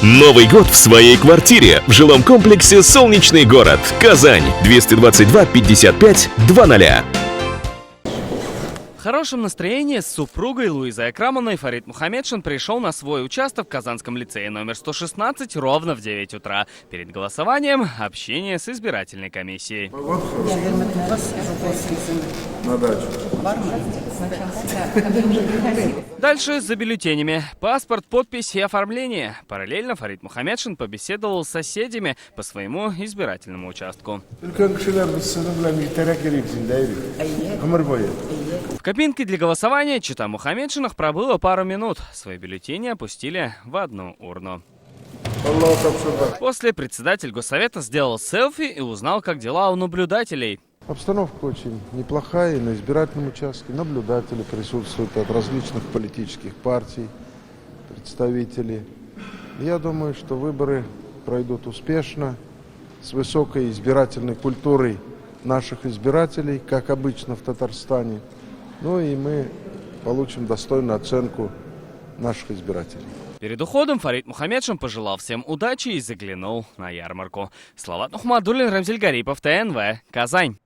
Новый год в своей квартире в жилом комплексе «Солнечный город», Казань, 222 55 00. В хорошем настроении с супругой Луизой Акрамовной Фарид Мухаммедшин пришел на свой участок в Казанском лицее номер 116 ровно в 9 утра. Перед голосованием общение с избирательной комиссией. Дальше за бюллетенями. Паспорт, подпись и оформление. Параллельно Фарид Мухаммедшин побеседовал с соседями по своему избирательному участку. В кабинке для голосования чита Мухаммедшиных пробыло пару минут. Свои бюллетени опустили в одну урну. После председатель Госсовета сделал селфи и узнал, как дела у наблюдателей. Обстановка очень неплохая, и на избирательном участке наблюдатели присутствуют от различных политических партий, представители. Я думаю, что выборы пройдут успешно, с высокой избирательной культурой наших избирателей, как обычно в Татарстане. Ну и мы получим достойную оценку наших избирателей. Перед уходом Фарид Мухаммедшин пожелал всем удачи и заглянул на ярмарку. Салават Мухаммадуллин, Рамзиль Гарипов, ТНВ, Казань.